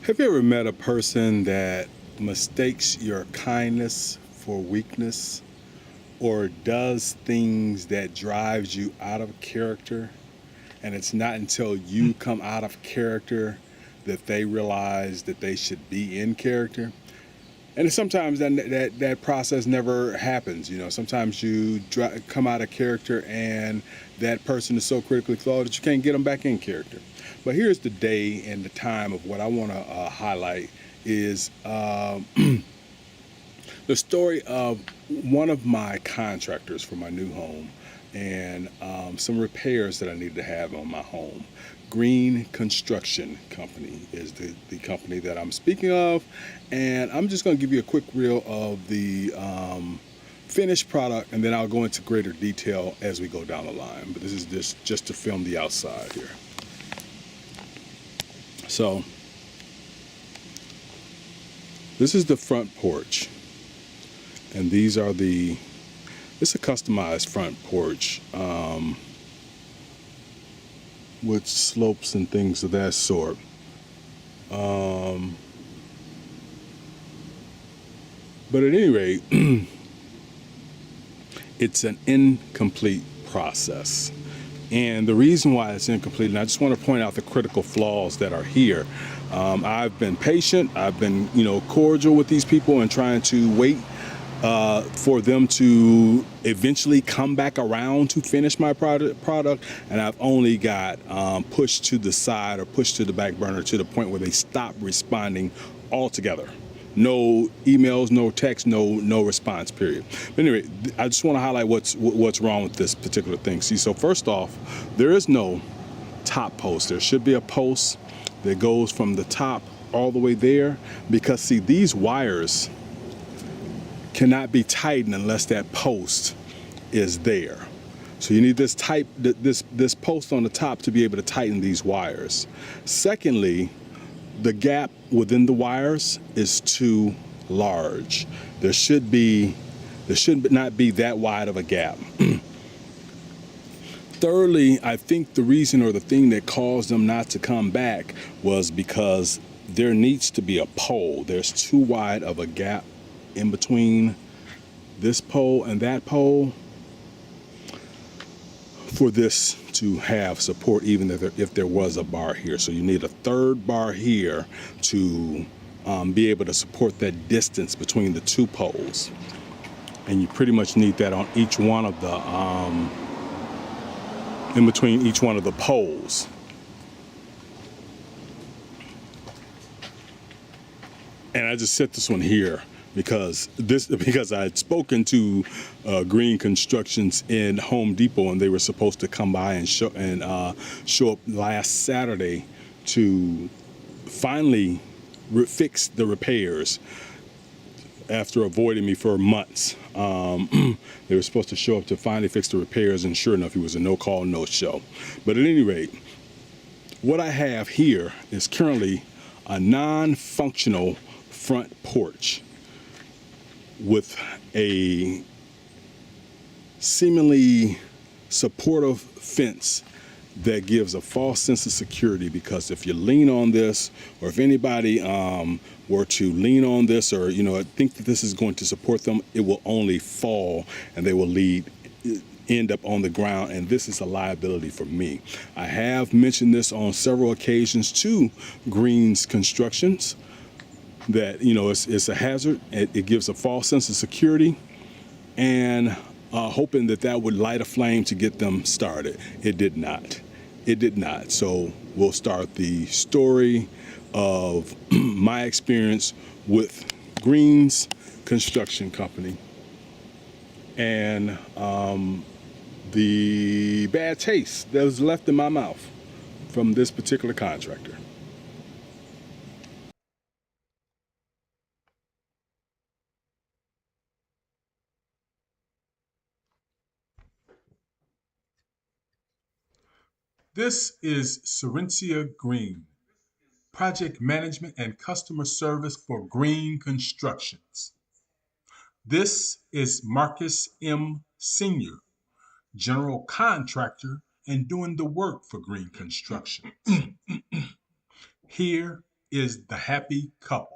Have you ever met a person that mistakes your kindness for weakness or does things that drives you out of character, and it's not until you come out of character that they realize that they should be in character? And sometimes that process never happens. Sometimes you come out of character and that person is so critically flawed that you can't get them back in character. But here's the day and the time of what I want to highlight is the story of one of my contractors for my new home and some repairs that I needed to have on my home. Green Construction Company is the company that I'm speaking of, and I'm just going to give you a quick reel of the finished product, and then I'll go into greater detail as we go down the line. But this is just to film the outside here. So this is the front porch, and these are it's a customized front porch with slopes and things of that sort. But at any rate, it's an incomplete process. And the reason why it's incomplete, and I just want to point out the critical flaws that are here. I've been patient, I've been, cordial with these people and trying to wait for them to eventually come back around to finish my product, and I've only got pushed to the side or pushed to the back burner to the point where they stop responding altogether. No emails, no text, no response, period. But anyway, I just want to highlight what's wrong with this particular thing. See, so first off, there is no top post. There should be a post that goes from the top all the way there, because see, these wires cannot be tightened unless that post is there. So you need this post on the top to be able to tighten these wires. Secondly, the gap within the wires is too large. There should not be that wide of a gap. Thirdly, I think the reason or the thing that caused them not to come back was because there needs to be a pole. There's too wide of a gap in between this pole and that pole for this to have support, even if there was a bar here. So you need a third bar here to be able to support that distance between the two poles. And you pretty much need that on each one of the, in between each one of the poles. And I just set this one here because I had spoken to Green Constructions in Home Depot, and they were supposed to come by and show up last Saturday to finally fix the repairs after avoiding me for months. They were supposed to show up to finally fix the repairs, and sure enough, it was a no call, no show. But at any rate, what I have here is currently a non-functional front porch with a seemingly supportive fence that gives a false sense of security, because if you lean on this, or if anybody were to lean on this, or think that this is going to support them, it will only fall and they will end up on the ground, and this is a liability for me. I have mentioned this on several occasions to Green's Constructions, that it's a hazard. It gives a false sense of security, and hoping that would light a flame to get them started. It did not. So we'll start the story of my experience with Green's Construction Company and the bad taste that was left in my mouth from this particular contractor. This is Serencia Green, Project Management and Customer Service for Green Constructions. This is Marcus M. Sr., General Contractor and doing the work for Green Construction. Here is the happy couple.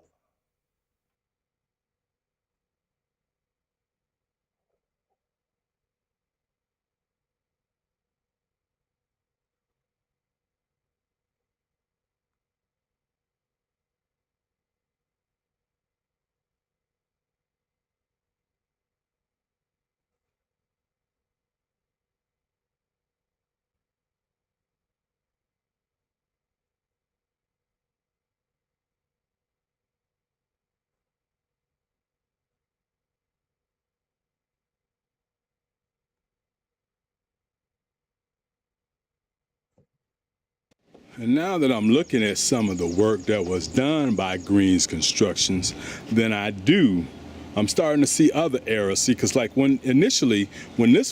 And now that I'm looking at some of the work that was done by Green's Constructions, then I'm starting to see other errors. See, because like when this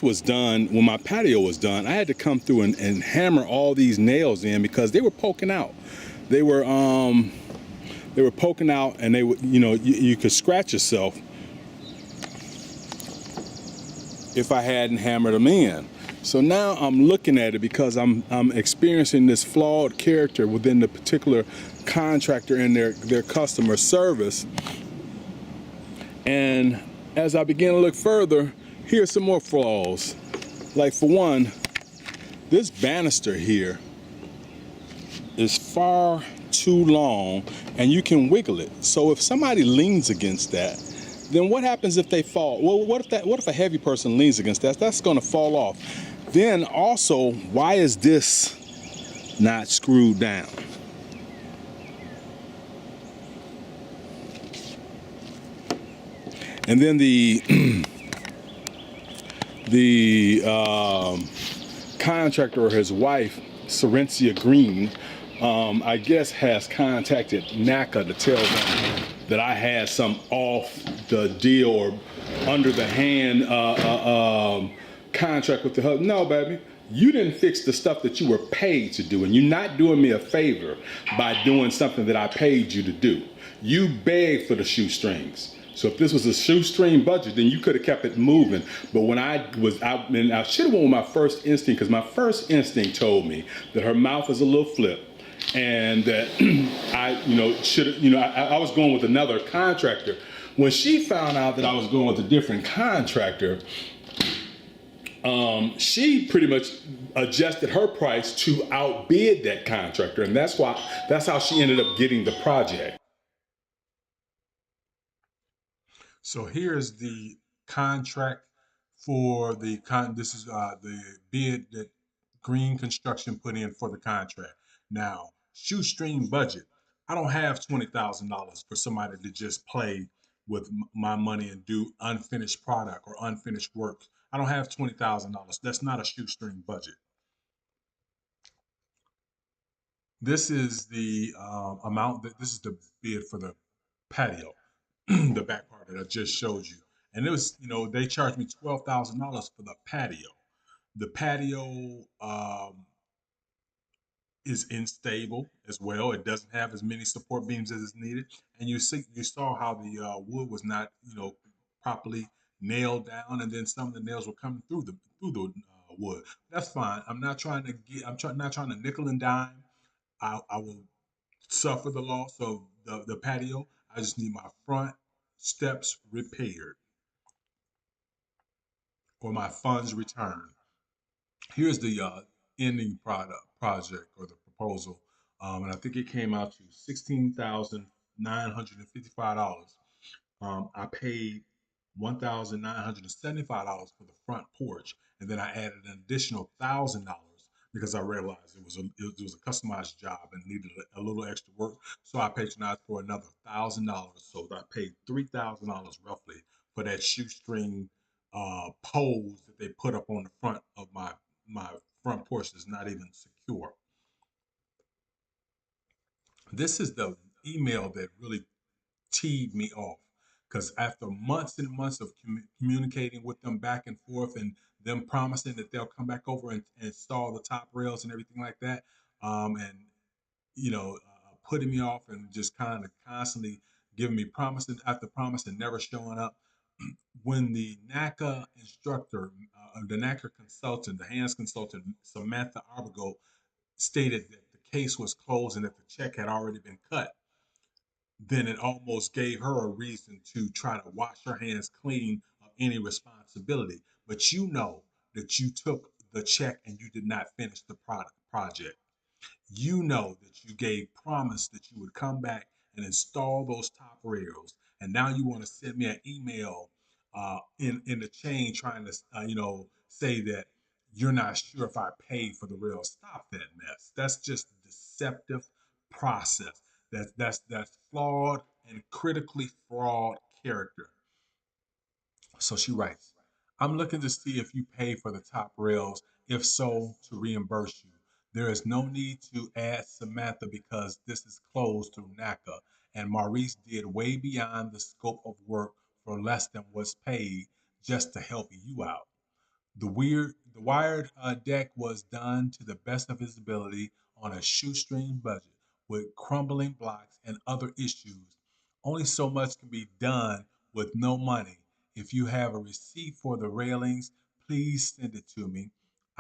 was done, when my patio was done, I had to come through and hammer all these nails in because they were poking out. They were poking out, and they would, you could scratch yourself if I hadn't hammered them in. So now I'm looking at it because I'm experiencing this flawed character within the particular contractor and their customer service. And as I begin to look further, here's some more flaws. Like, for one, this banister here is far too long, and you can wiggle it. So if somebody leans against that, then what happens if they fall? Well, what if a heavy person leans against that? That's going to fall off. Then also, why is this not screwed down? And then the contractor or his wife, Serencia Green, I guess has contacted NACA to tell them that I had some off the deal or under the hand contract with the husband. No, baby, you didn't fix the stuff that you were paid to do, and you're not doing me a favor by doing something that I paid you to do. You begged for the shoestrings. So if this was a shoestring budget, then you could have kept it moving. But when I was out, and I should have went with my first instinct, because my first instinct told me that her mouth is a little flip, and that I was going with another contractor. When she found out that I was going with a different contractor, she pretty much adjusted her price to outbid that contractor, and that's how she ended up getting the project. So here's the contract for this is the bid that Green Construction put in for the contract. Now, shoestring budget. I don't have $20,000 for somebody to just play with my money and do unfinished product or unfinished work. I don't have $20,000. That's not a shoestring budget. This is the amount that this is the bid for the patio, the back part that I just showed you. And it was, they charged me $12,000 for the patio. The patio is unstable as well. It doesn't have as many support beams as is needed. And you saw how the wood was not, properly nailed down, and then some of the nails were coming through the wood. That's fine. Not trying to nickel and dime. I will suffer the loss of the patio. I just need my front steps repaired or my funds returned. Here's the ending project or the proposal, and I think it came out to $16,955. I paid $1,975 for the front porch, and then I added an additional $1,000 because I realized it was a customized job and needed a little extra work. So I patronized for another $1,000. So I paid $3,000 roughly for that shoestring poles that they put up on the front of my front porch that's not even secure. This is the email that really teed me off, because after months and months of communicating with them back and forth, and them promising that they'll come back over and install the top rails and everything like that, and putting me off and just kind of constantly giving me promises after promise and never showing up. When the NACA instructor, the NACA consultant, the hands consultant, Samantha Arbigo, stated that the case was closed and that the check had already been cut, then it almost gave her a reason to try to wash her hands clean of any responsibility. But you know that you took the check and you did not finish the project. You know that you gave promise that you would come back and install those top rails, and now you want to send me an email in the chain trying to say that you're not sure if I paid for the rails. Stop that mess. That's just deceptive process. That's flawed and critically flawed character. So she writes, I'm looking to see if you pay for the top rails. If so, to reimburse you. There is no need to add Samantha because this is closed through NACA, and Maurice did way beyond the scope of work for less than what's paid just to help you out. The wired deck was done to the best of his ability on a shoestring budget with crumbling blocks and other issues. Only so much can be done with no money. If you have a receipt for the railings, please send it to me.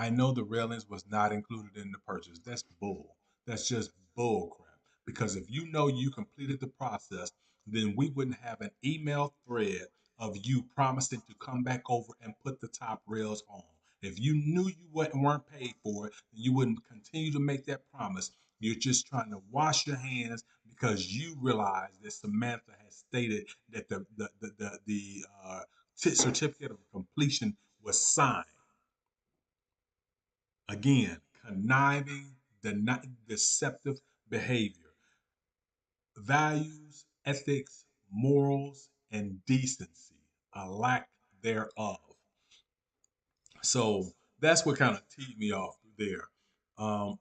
I know the railings was not included in the purchase. That's bull. That's just bull crap. Because if you know you completed the process, then we wouldn't have an email thread of you promising to come back over and put the top rails on. If you knew you weren't paid for it, then you wouldn't continue to make that promise. You're just trying to wash your hands because you realize that Samantha has stated that the certificate of completion was signed. Again, conniving, deceptive behavior, values, ethics, morals, and decency, a lack thereof. So that's what kind of teed me off there. Um,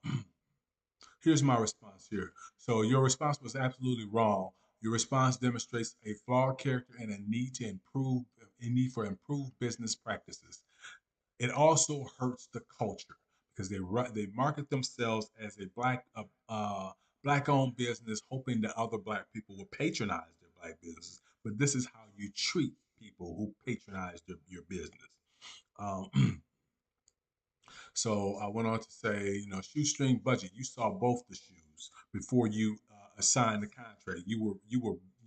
Here's my response here. So your response was absolutely wrong. Your response demonstrates a flawed character and a need to improve, a need for improved business practices. It also hurts the culture because they market themselves as a black owned business, hoping that other black people will patronize their black businesses. But this is how you treat people who patronize your business. Um, So I went on to say, shoestring budget. You saw both the shoes before you assigned the contract. You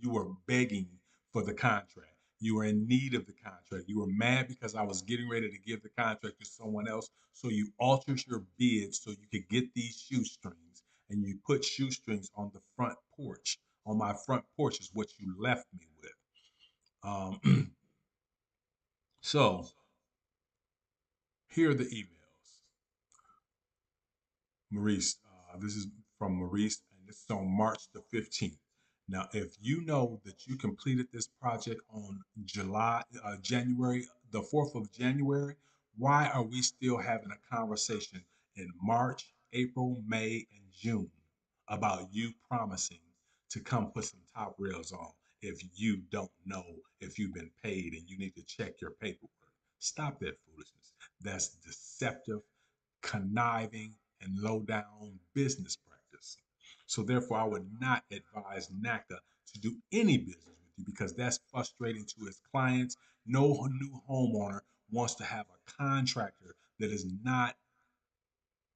were begging for the contract. You were in need of the contract. You were mad because I was getting ready to give the contract to someone else. So you altered your bid so you could get these shoestrings, and you put shoestrings on the front porch. On my front porch is what you left me with. So here are the emails. Maurice. This is from Maurice, and this is on March the 15th. Now, if you know that you completed this project on January, the 4th of January, why are we still having a conversation in March, April, May, and June about you promising to come put some top rails on if you don't know if you've been paid and you need to check your paperwork? Stop that foolishness. That's deceptive, conniving, and low down business practice. So therefore, I would not advise NACA to do any business with you because that's frustrating to its clients. No new homeowner wants to have a contractor that is not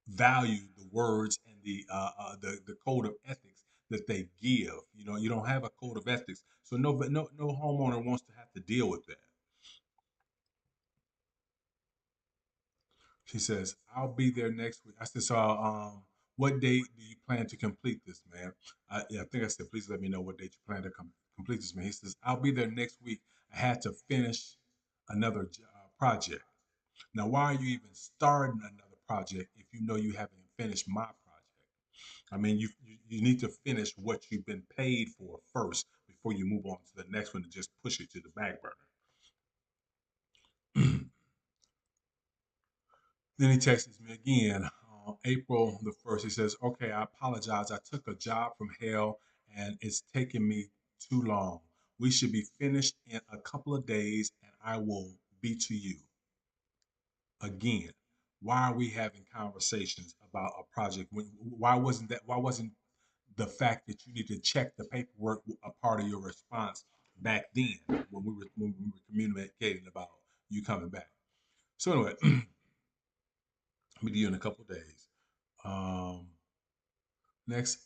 value the words and the code of ethics that they give. You don't have a code of ethics, so no homeowner wants to have to deal with that. She says, I'll be there next week. I said, so what date do you plan to complete this, man? Yeah, I think I said, please let me know what date you plan to complete this, man. He says, I'll be there next week. I had to finish another project. Now, why are you even starting another project if you know you haven't finished my project? I mean, you need to finish what you've been paid for first before you move on to the next one and just push it to the back burner. Then he texts me again on April the 1st. He says, okay, I apologize. I took a job from hell and it's taking me too long. We should be finished in a couple of days and I will be to you. Again, why are we having conversations about a project? Why wasn't the fact that you need to check the paperwork a part of your response back then when we were communicating about you coming back? So anyway, I'll be to you in a couple of days. Um, Next,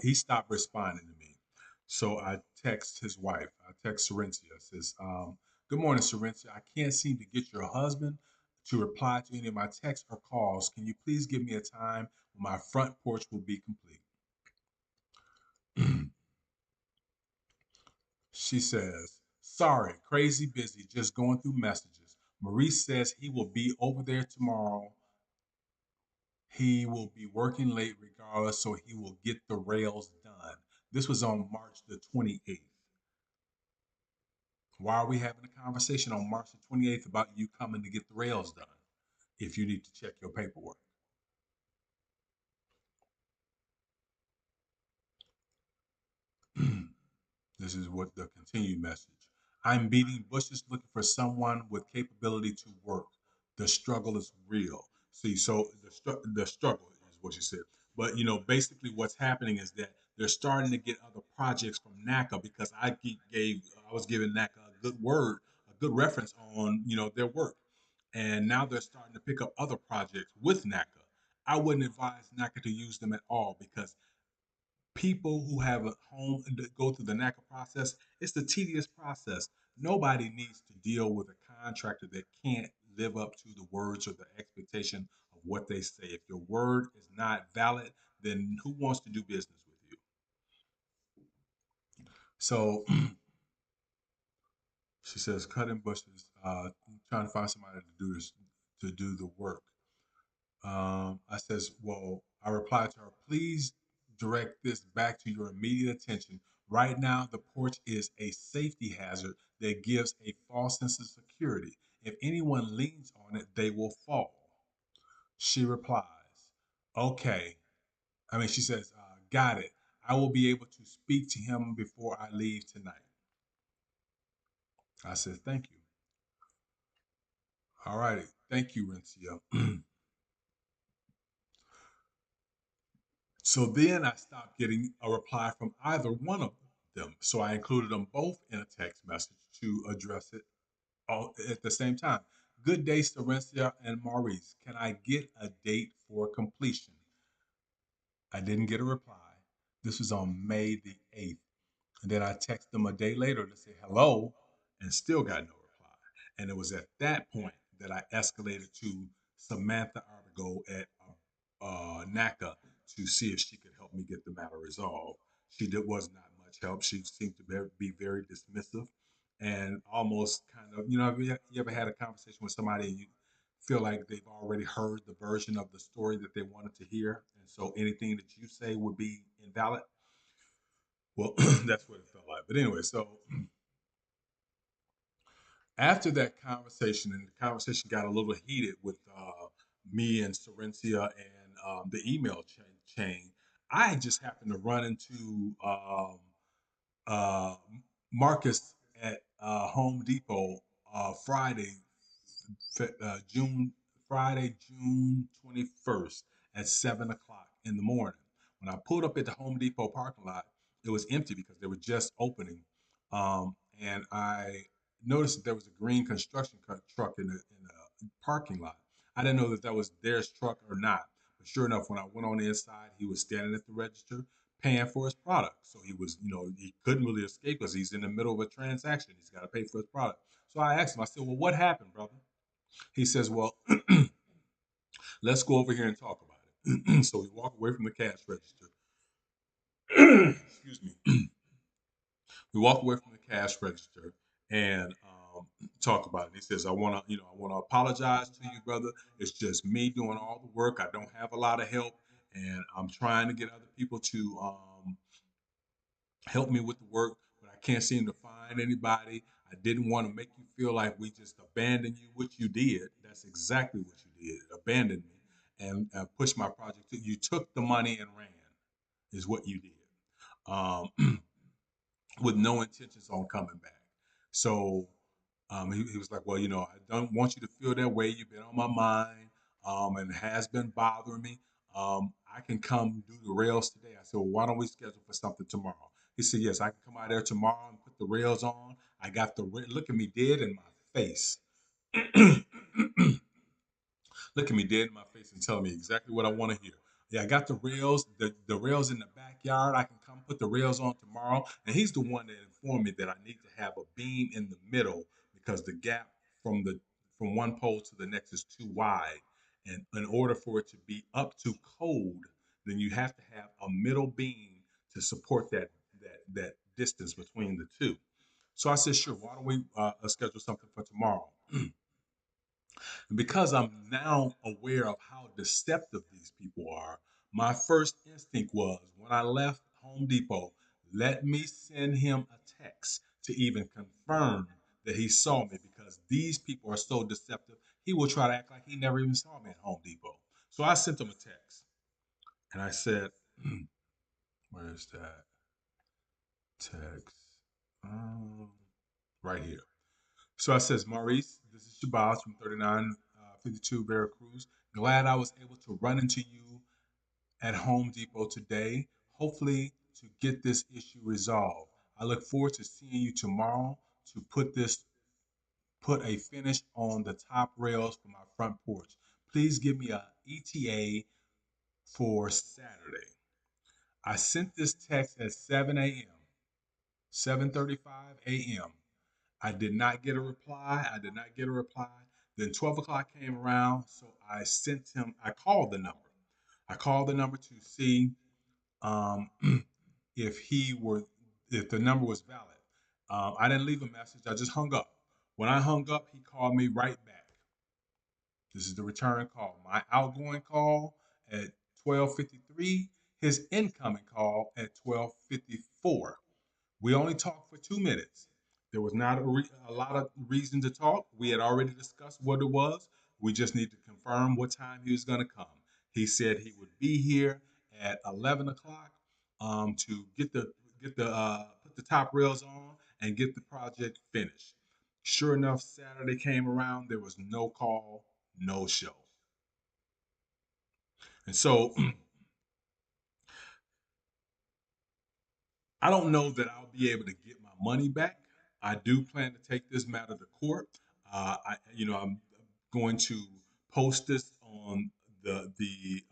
he stopped responding to me. So I text his wife. I text Serencia. I says, "Good morning, Serencia. I can't seem to get your husband to reply to any of my texts or calls. Can you please give me a time when my front porch will be complete?" She says, "Sorry, crazy busy, just going through messages. Maurice says he will be over there tomorrow. He will be working late regardless, so he will get the rails done." This was on March the 28th. Why are we having a conversation on March the 28th about you coming to get the rails done if you need to check your paperwork? This is what the continued message. "I'm beating bushes looking for someone with capability to work. The struggle is real." See, so the struggle is what you said. But basically, what's happening is that they're starting to get other projects from NACA because I was giving NACA a good word, a good reference on their work, and now they're starting to pick up other projects with NACA. I wouldn't advise NACA to use them at all because people who have a home and go through the NACA process, it's the tedious process. Nobody needs to deal with a contractor that can't live up to the words or the expectation of what they say. If your word is not valid, then who wants to do business with you? So she says, "Cutting bushes, trying to find somebody to do this, to do the work." I says, "Well," I replied to her, "Please direct this back to your immediate attention. Right now, the porch is a safety hazard that gives a false sense of security. If anyone leans on it, they will fall." She replies, "Okay." She says, "Got it. I will be able to speak to him before I leave tonight." I said, "Thank you." All righty. Thank you, Rencia. So then I stopped getting a reply from either one of them. So I included them both in a text message to address it all at the same time. "Good day, Serencia and Maurice. Can I get a date for completion?" I didn't get a reply. This was on May the 8th. And then I texted them a day later to say hello and still got no reply. And it was at that point that I escalated to Samantha Arbigo at NACA to see if she could help me get the matter resolved. Was not much help. She seemed to be very dismissive and almost kind of, have you ever had a conversation with somebody and you feel like they've already heard the version of the story that they wanted to hear? And so anything that you say would be invalid? Well, that's what it felt like. But anyway, so after that conversation, and the conversation got a little heated with me and Serencia and the email chain, I just happened to run into uh, Marcus at Home Depot Friday, June June 21st at 7 o'clock in the morning. When I pulled up at the Home Depot parking lot, it was empty because they were just opening, and I noticed that there was a green construction truck in the parking lot. I didn't know that that was their truck or not, but sure enough, when I went on the inside, he was standing at the register paying for his product. So he was, he couldn't really escape because he's in the middle of a transaction. He's got to pay for his product. So I asked him, I said, "Well, what happened, brother?" He says, "Well, let's go over here and talk about it." So we walk away from the cash register. Excuse me. We walk away from the cash register and talk about it. He says, I want to apologize to you, brother. It's just me doing all the work. I don't have a lot of help, and I'm trying to get other people to help me with the work, but I can't seem to find anybody. I didn't want to make you feel like we just abandoned you, which you did. That's exactly what you did. Abandoned me and pushed my project. You took the money and ran, is what you did, with no intentions on coming back. So he was like, "Well, I don't want you to feel that way. You've been on my mind, and it has been bothering me. I can come do the rails today." I said, "Well, why don't we schedule for something tomorrow?" He said, "Yes, I can come out there tomorrow and put the rails on. I got look at me dead in my face." Look at me dead in my face and tell me exactly what I want to hear. Yeah, I got the rails, the rails in the backyard. I can come put the rails on tomorrow. And he's the one that informed me that I need to have a beam in the middle because the gap from the from one pole to the next is too wide. And in order for it to be up to code, then you have to have a middle beam to support that distance between the two. So I said, sure. Why don't we schedule something for tomorrow? And because I'm now aware of how deceptive these people are, my first instinct was when I left Home Depot, let me send him a text to even confirm that he saw me because these people are so deceptive. He will try to act like he never even saw me at Home Depot. So I sent him a text and I said, where's that text? Right here. So I says, Maurice, this is Shabazz from 3952 Veracruz. Glad I was able to run into you at Home Depot today, hopefully to get this issue resolved. I look forward to seeing you tomorrow to put a finish on the top rails for my front porch. Please give me a ETA for Saturday. I sent this text at 7 a.m., 7:35 a.m. I did not get a reply. I did not get a reply. Then 12 o'clock came around, so I called the number. I called the number to see um, if if the number was valid. I didn't leave a message. I just hung up. When I hung up, he called me right back. This is the return call. My outgoing call at 12:53. His incoming call at 12:54. We only talked for 2 minutes. There was not a lot of reason to talk. We had already discussed what it was. We just need to confirm what time he was going to come. He said he would be here at 11 o'clock to get the put the top rails on and get the project finished. Sure enough, Saturday came around. There was no call, no show, and so I don't know that I'll be able to get my money back. I do plan to take this matter to court. I'm going to post this on the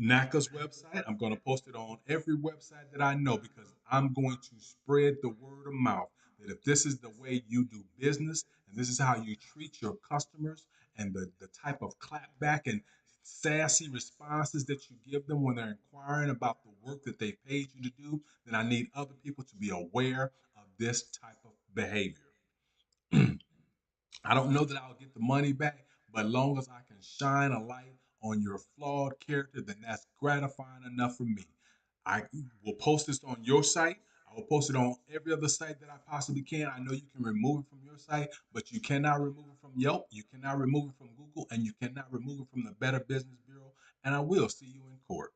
NACA's website. I'm going to post it on every website that I know because I'm going to spread the word of mouth that if this is the way you do business and this is how you treat your customers and the type of clapback and sassy responses that you give them when they're inquiring about the work that they paid you to do, then I need other people to be aware of this type of behavior. I don't know that I'll get the money back, but long as I can shine a light on your flawed character, then that's gratifying enough for me. I will post this on your site. I will post it on every other site that I possibly can. I know you can remove it from your site, but you cannot remove it from Yelp. You cannot remove it from Google, and you cannot remove it from the Better Business Bureau. And I will see you in court.